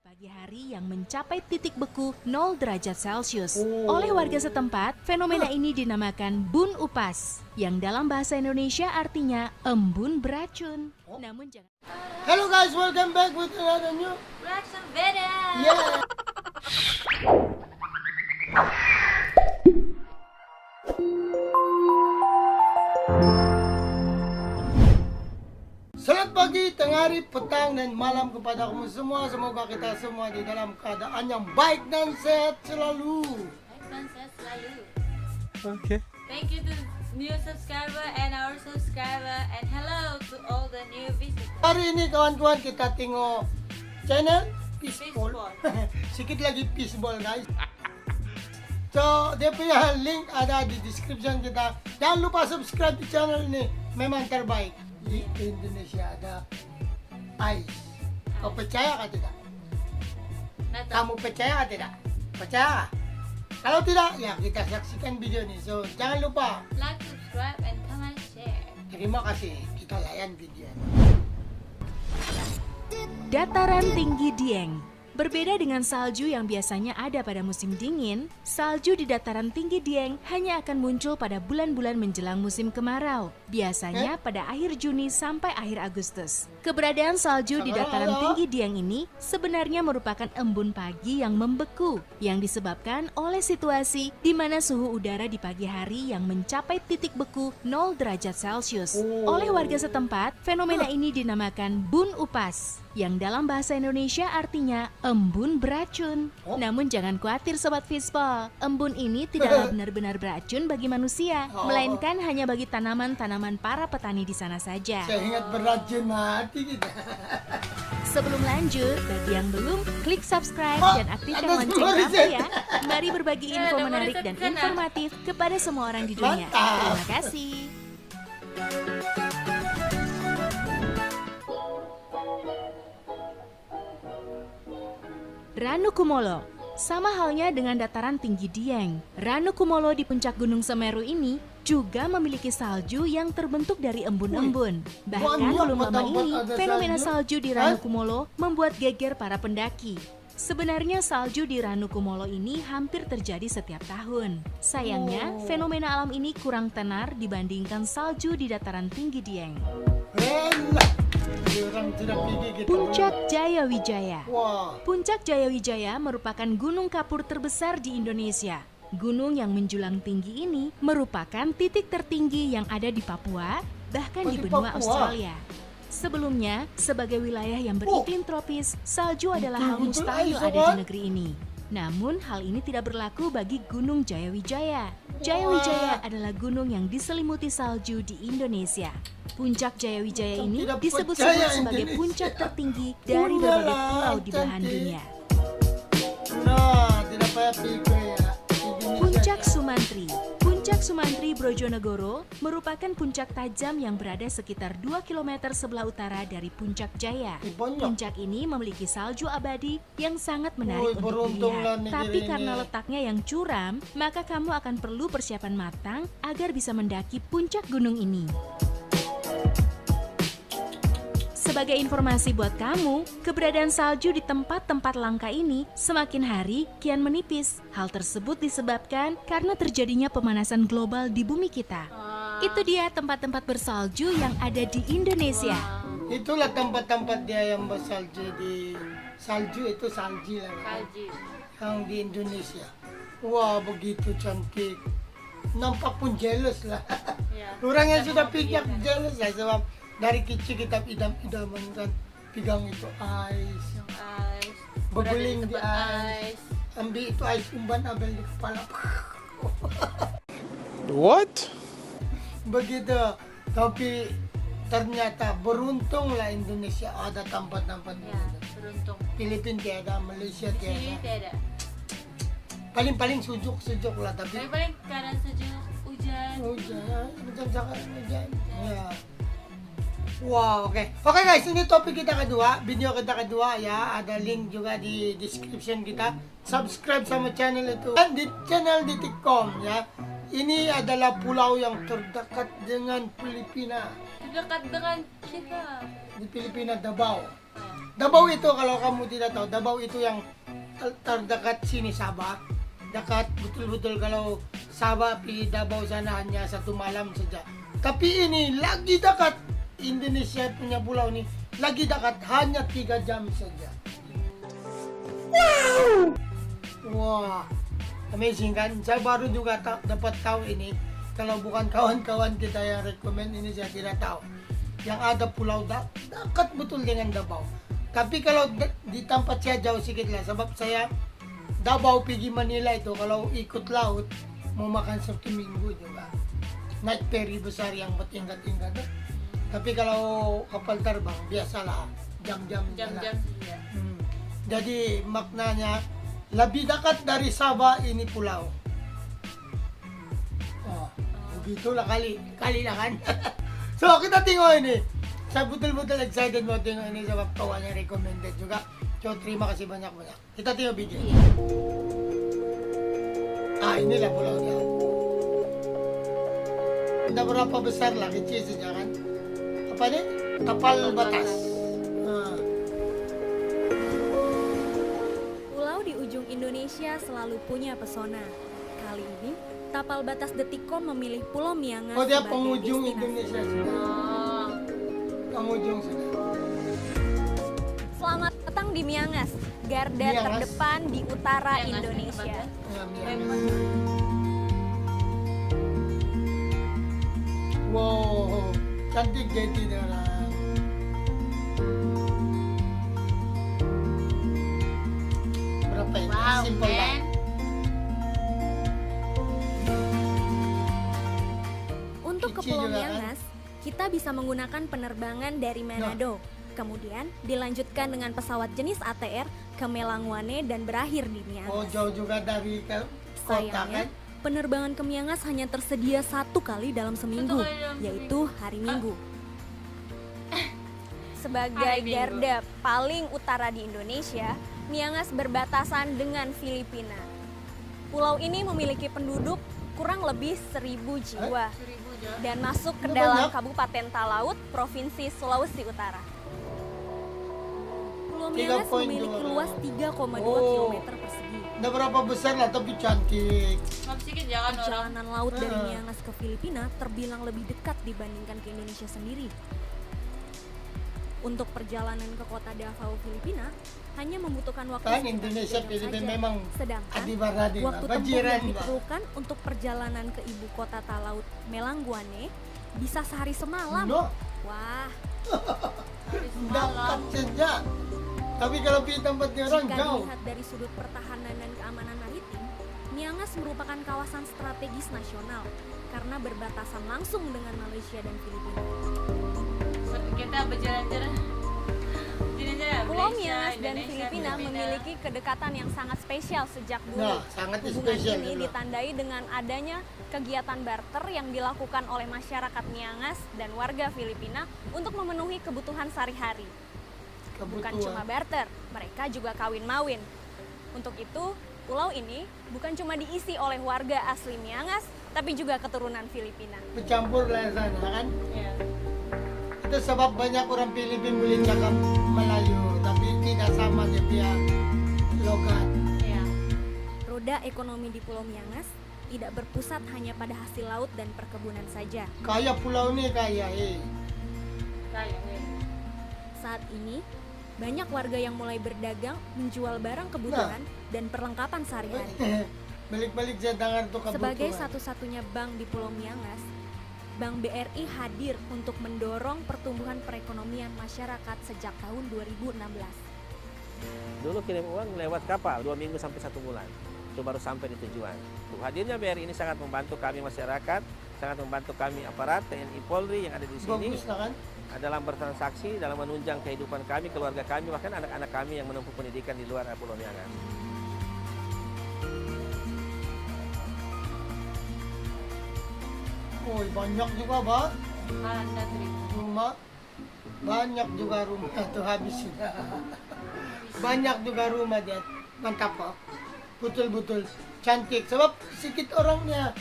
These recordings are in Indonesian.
Pagi hari yang mencapai titik beku 0 derajat Celcius. Oleh warga setempat, fenomena ini dinamakan bun upas, yang dalam bahasa Indonesia artinya embun beracun. Namun jangan... Hello guys, welcome back with another new Reaction video. yeah. Selamat pagi, tengah hari, petang, dan malam kepada kamu semua. Semoga kita semua di dalam keadaan yang baik dan sehat selalu. Sukses selalu. Okay. Thank you to new subscriber and our subscriber, and hello to all the new visitors. Hari ini kawan-kawan kita tengok channel Fishball. Fishball. Sikit lagi Fishball guys. So, dia punya link ada di description kita. Jangan lupa subscribe di channel ini. Memang terbaik. Di Indonesia ada Ice. Kau percaya atau tidak? Nata. Kamu percaya atau tidak? Percaya? Kalau tidak, ya kita saksikan video ini. So, jangan lupa. Like, subscribe, and comment, share. Terima kasih. Kita layan video ini. Dataran tinggi Dieng. Berbeda dengan salju yang biasanya ada pada musim dingin, salju di dataran tinggi Dieng hanya akan muncul pada bulan-bulan menjelang musim kemarau, biasanya pada akhir Juni sampai akhir Agustus. Keberadaan salju di dataran tinggi Dieng ini sebenarnya merupakan embun pagi yang membeku, yang disebabkan oleh situasi di mana suhu udara di pagi hari yang mencapai titik beku 0 derajat Celcius. Oleh warga setempat, fenomena ini dinamakan bun upas, yang dalam bahasa Indonesia artinya embun beracun. Namun jangan khawatir Sobat Fishball, embun ini tidaklah benar-benar beracun bagi manusia, melainkan hanya bagi tanaman-tanaman para petani di sana saja. Saya ingat beracun mati kita. Sebelum lanjut, bagi yang belum, klik subscribe dan aktifkan ada lonceng semua kamu riset. ya. Mari berbagi info ada menarik riset dan di sana. informatif kepada semua orang di dunia. Mantap. Terima kasih. Ranu Kumolo. Sama halnya dengan dataran tinggi Dieng, Ranu Kumolo di puncak Gunung Semeru ini juga memiliki salju yang terbentuk dari embun-embun. Bahkan banyak belum lama tempat ini, ada fenomena salju. salju di Ranu Kumolo membuat geger para pendaki. Sebenarnya salju di Ranu Kumolo ini hampir terjadi setiap tahun. Sayangnya, fenomena alam ini kurang tenar dibandingkan salju di dataran tinggi Dieng. Elah. Orang sudah pergi kita. Puncak Jayawijaya. Wah. Puncak Jayawijaya merupakan gunung kapur terbesar di Indonesia. Gunung yang menjulang tinggi ini merupakan titik tertinggi yang ada di Papua, bahkan di Di benua Papua? Australia. Sebelumnya, sebagai wilayah yang beriklim tropis, salju adalah hal Betul-betul mustahil ice, ada di kan? negeri ini. Namun, hal ini tidak berlaku bagi Gunung Jayawijaya. Jayawijaya adalah gunung yang diselimuti salju di Indonesia. Puncak Jayawijaya ini Tidak disebut percaya sebagai Indonesia. puncak tertinggi dari berbagai Udahlah, pulau di belahan cantik. dunia. Nah, tidak payah pikir ya. Puncak Sumantri. Puncak Sumantri Brojonegoro merupakan puncak tajam yang berada sekitar 2 km sebelah utara dari Puncak Jaya. Banyak. Puncak ini memiliki salju abadi yang sangat menarik Woi, untuk beruntunglah dilihat. negeri Tapi ini. karena letaknya yang curam, maka kamu akan perlu persiapan matang agar bisa mendaki puncak gunung ini. Sebagai informasi buat kamu, keberadaan salju di tempat-tempat langka ini semakin hari kian menipis. Hal tersebut disebabkan karena terjadinya pemanasan global di bumi kita. Itu dia tempat-tempat bersalju yang ada di Indonesia. Itulah tempat-tempat dia yang bersalju di salju itu salji lah. Salju. Yang di Indonesia. Wah, begitu cantik. Nampak pun jealous lah. Ya. Orang yang sudah pijak Iya, jealous lah sebab dari kecil kita idam-idaman kan pegang itu ice, Ice. bebeling di Ice. ice, ambil itu ice umban ambil di kepala. What? Begitu, tapi ternyata beruntunglah Indonesia ada tempat-tempat Ya, begitu. beruntung. Filipina tiada, Malaysia Di sini tiada. tidak. Paling-paling sujuk-sujuk lah tapi Paling-paling keadaan sejuk, hujan. hujan, macam sekarang hujan. Ya. Wow, oke. Oke guys, ini topik kita kedua, video kita kedua ya. Ada link juga di description kita. Subscribe sama channel itu. Dan di channel Detikcom ya. Ini adalah pulau yang terdekat dengan Filipina. Dekat dengan kita. Di Filipina, Davao. Davao itu kalau kamu tidak tahu, Davao itu yang terdekat sini Sabah. Dekat betul-betul kalau Sabah pilih Davao sana hanya 1 malam saja. Tapi ini lagi dekat Indonesia punya pulau ini, lagi dekat hanya 3 jam saja. Wow! Wah, amazing kan? Saya baru juga dapat tahu ini. Kalau bukan kawan-kawan kita yang rekomend ini, saya tidak tahu. Yang ada pulau dekat betul dengan Davao. Tapi kalau di tempat saya jauh sedikit lah, sebab saya Davao pergi Manila itu kalau ikut laut mau makan 1 minggu juga. Naik ferry besar yang bertingkat-tingkat. Tapi kalau kapal terbang biasalah jam-jam. Jam-jam saja. Jadi maknanya lebih dekat dari Sabah ini pulau. Oh, begitulah kali lah kan. So kita tengok ini. Saya betul-betul excited mau tengok ini sebab kawannya recommended juga. So terima kasih banyak-banyak. Kita tengok video. Inilah pulau dia. Tidak berapa besar lah, kecil saja kan. Apa ini? Tapal batas. Pulau di ujung Indonesia selalu punya pesona. Kali ini, Tapal Batas Detikcom memilih Pulau Miangas Oh dia sebagai penghujung destinasi. Indonesia sudah. Oh, Penghujung sudah. Selamat datang di Miangas, garda Miangas. terdepan di utara Miangas, Indonesia. Ya, memang. Wow, cantik jadi orang. Berapa ini? Wow, Simple lah. man. Untuk ke Kecil Pulau juga, kan? Miangas, kita bisa menggunakan penerbangan dari Manado. Kemudian dilanjutkan dengan pesawat jenis ATR ke Melangwane dan berakhir di Miangas. Oh jauh juga dari ke kota Sayangnya, kan? penerbangan ke Miangas hanya tersedia 1 kali dalam seminggu, kali dalam yaitu hari Minggu. Sebagai Hari Minggu. garda paling utara di Indonesia, Miangas berbatasan dengan Filipina. Pulau ini memiliki penduduk kurang lebih 1.000 jiwa 1000 jauh. dan masuk ke Ini dalam banyak. Kabupaten Talaut, Provinsi Sulawesi Utara. Pulau 3,2 Miangas memiliki luas 3,2 Oh. km persegi. Udah berapa besar lah tapi cantik. Maaf sedikit jangan orang. Perjalanan laut dari Ah. Miangas ke Filipina terbilang lebih dekat dibandingkan ke Indonesia sendiri. Untuk perjalanan ke kota Davao, Filipina, hanya membutuhkan waktu Kan sekitar Indonesia 3 jam Filipina saja. memang Sedangkan adi-baradi lah. waktu tempuh Bajiran yang lah. diperlukan untuk perjalanan ke ibu kota Talaut, Melangwane, bisa sehari semalam. No, Wah, Hari dekat semalam. saja. Tapi kalau pergi tempatnya orang jika jauh. dilihat dari sudut pertahanan dan keamanan maritim, Miangas merupakan kawasan strategis nasional karena berbatasan langsung dengan Malaysia dan Filipina. Kita berjalan-jalan. Pulau Miangas dan Filipina memiliki kedekatan yang sangat spesial sejak dulu. Nah, sangat Hubungan spesial ini dulu. ditandai dengan adanya kegiatan barter yang dilakukan oleh masyarakat Miangas dan warga Filipina untuk memenuhi kebutuhan sehari-hari. Bukan cuma barter, mereka juga kawin-mawin. Untuk itu, pulau ini bukan cuma diisi oleh warga asli Miangas, tapi juga keturunan Filipina. Bercampur lah sana kan. Iya. Itu sebab banyak orang Filipin boleh cakap Melayu, tapi tidak sama dia punya logat. Iya. Roda ekonomi di Pulau Miangas tidak berpusat hanya pada hasil laut dan perkebunan saja. Kaya pulau ni kaya Kayak nih. Saat ini, banyak warga yang mulai berdagang menjual barang kebutuhan dan perlengkapan sehari-hari. Balik-balik saya dengar tuh kebutuhan. Sebagai satu-satunya bank di Pulau Miangas, Bank BRI hadir untuk mendorong pertumbuhan perekonomian masyarakat sejak tahun 2016. Dulu kirim uang lewat kapal 2 minggu sampai 1 bulan. Itu baru sampai di tujuan. Hadirnya BRI ini sangat membantu kami masyarakat, sangat membantu kami aparat TNI Polri yang ada di sini Bagus lah kan. dalam bertransaksi, dalam menunjang kehidupan kami, keluarga kami, bahkan anak-anak kami yang menempuh pendidikan di luar Pulau Miangas. Oh, banyak juga ba? Anda trip. Rumah. Banyak juga rumah tuh habis sudah. Banyak juga rumah dia. Mantap pak. Betul-betul cantik. Sebab sedikit orangnya.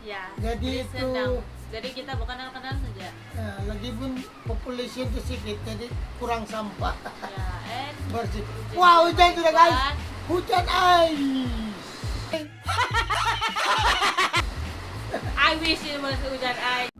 Ya. Jadi itu senang. Jadi kita bukan kenal saja. Nah, lagi pun population itu sedikit, jadi kurang sampah. Ya, and Bersih. Wah, hujan sudah guys. Hujan ais. I wish it was hujan air.